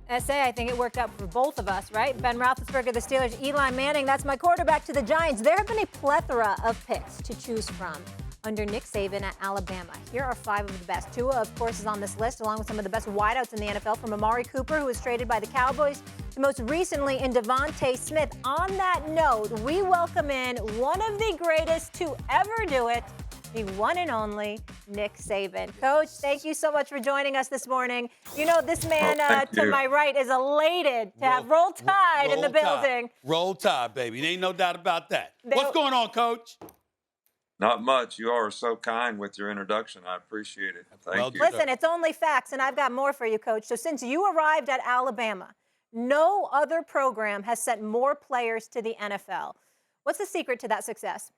SA, I think it worked out for both of us, right? Ben Roethlisberger, the Steelers, Eli Manning, that's my quarterback to the Giants. There have been a plethora of picks to choose from under Nick Saban at Alabama. Here are 5 of the best. Tua, of course, is on this list, along with some of the best wideouts in the NFL, from Amari Cooper, who was traded by the Cowboys, to most recently in Devontae Smith. On that note, we welcome in one of the greatest to ever do it, the one and only Nick Saban. Coach, thank you so much for joining us this morning. You know, this man to my right is elated to have Roll Tide in the building. Roll Tide, baby. There ain't no doubt about that. What's going on, Coach? Not much. You are so kind with your introduction. I appreciate it. Thank you. Listen, it's only facts, and I've got more for you, Coach. So since you arrived at Alabama, no other program has sent more players to the NFL. What's the secret to that success?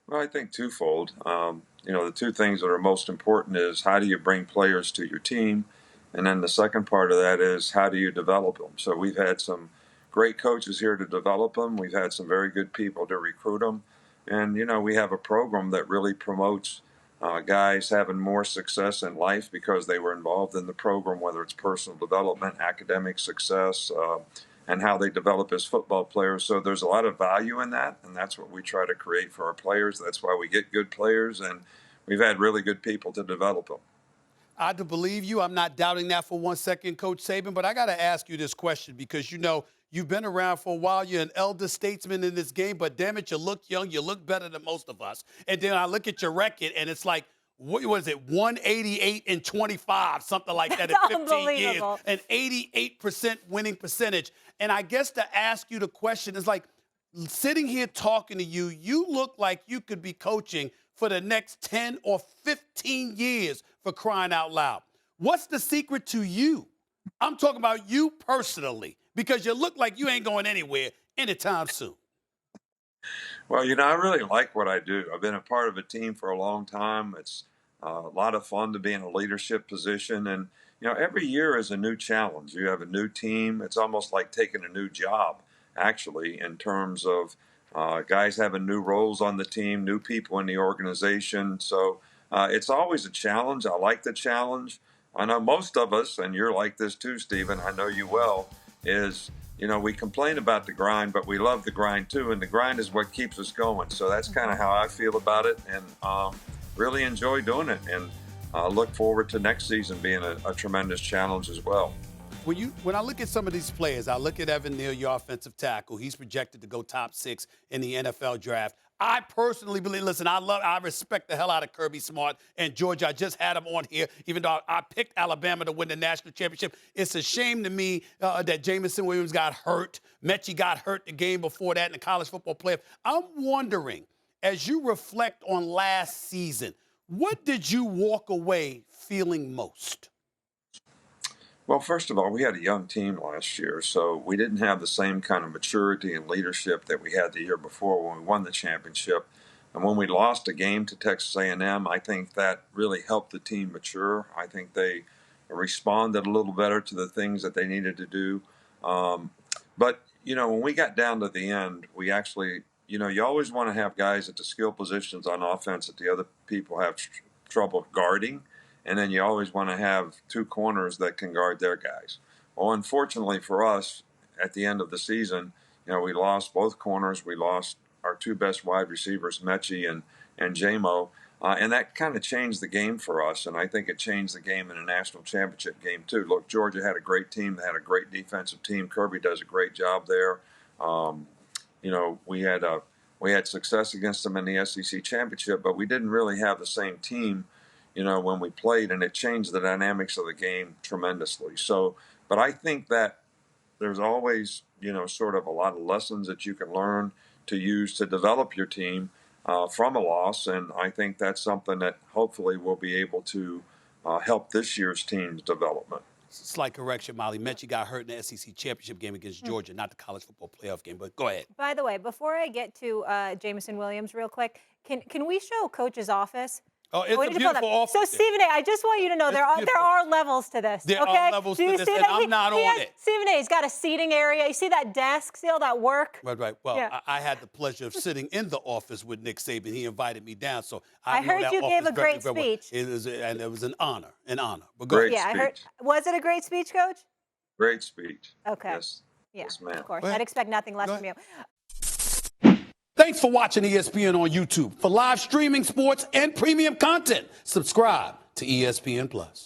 Well, I think twofold. The two things that are most important is how do you bring players to your team? And then the second part of that is how do you develop them? So we've had some great coaches here to develop them. We've had some very good people to recruit them. And, we have a program that really promotes guys having more success in life because they were involved in the program, whether it's personal development, academic success, and how they develop as football players. So there's a lot of value in that, and that's what we try to create for our players. That's why we get good players, and we've had really good people to develop them. I do believe you. I'm not doubting that for 1 second, Coach Saban, but I got to ask you this question because, you've been around for a while. You're an elder statesman in this game, but damn it, you look young. You look better than most of us. And then I look at your record, and it's like, what is it, 188 and 25, something like that in 15 years, an 88% winning percentage. And I guess to ask you the question is like, sitting here talking to you, you look like you could be coaching for the next 10 or 15 years, for crying out loud. What's the secret to you? I'm talking about you personally, because you look like you ain't going anywhere anytime soon. Well, I really like what I do. I've been a part of a team for a long time. It's a lot of fun to be in a leadership position. And, every year is a new challenge. You have a new team. It's almost like taking a new job, actually, in terms of guys having new roles on the team, new people in the organization. So it's always a challenge. I like the challenge. I know most of us, and you're like this too, Stephen, I know you well, is we complain about the grind, but we love the grind too, and the grind is what keeps us going. So that's kind of how I feel about it, and really enjoy doing it, and look forward to next season being a tremendous challenge as well. When I look at some of these players, I look at Evan Neal, your offensive tackle. He's projected to go top 6 in the NFL draft. I personally believe, listen, I respect the hell out of Kirby Smart and Georgia. I just had him on here, even though I picked Alabama to win the national championship. It's a shame to me that Jameson Williams got hurt. Mechie got hurt the game before that in the college football playoff. I'm wondering, as you reflect on last season, what did you walk away feeling most? Well, first of all, we had a young team last year, so we didn't have the same kind of maturity and leadership that we had the year before when we won the championship. And when we lost a game to Texas A&M, I think that really helped the team mature. I think they responded a little better to the things that they needed to do. But when we got down to the end, we actually, you always want to have guys at the skill positions on offense that the other people have trouble guarding. And then you always want to have 2 corners that can guard their guys. Well, unfortunately for us, at the end of the season, we lost both corners. We lost our 2 best wide receivers, Mechie and J-Mo. And that kind of changed the game for us. And I think it changed the game in a national championship game, too. Look, Georgia had a great team. They had a great defensive team. Kirby does a great job there. We had success against them in the SEC championship, but we didn't really have the same team when we played, and it changed the dynamics of the game tremendously. So, but I think that there's always, sort of a lot of lessons that you can learn to use to develop your team from a loss. And I think that's something that hopefully will be able to help this year's team's development. Slight correction, Molly. Mechie got hurt in the SEC championship game against Georgia, not the college football playoff game, but go ahead. By the way, before I get to Jameson Williams real quick, can we show Coach's office? Oh, it's We a need to pull beautiful them. office. So, Stephen A., I just want you to know there are levels to this. There okay? are levels Do you to this, see and that? I'm not on it. Stephen A.'s got a seating area. You see that desk? See all that work? Right. Well, Yeah. I had the pleasure of sitting in the office with Nick Saban. He invited me down, so I know heard that you office gave a very, great very well. speech. It was an honor, But go Great ahead. Yeah, I heard. speech. Was it a great speech, Coach? Great speech. Okay. Yes. Yeah, Yes, ma'am. of course. Go ahead. I'd expect nothing less Go from you. Thanks for watching ESPN on YouTube. For live streaming sports and premium content, subscribe to ESPN Plus.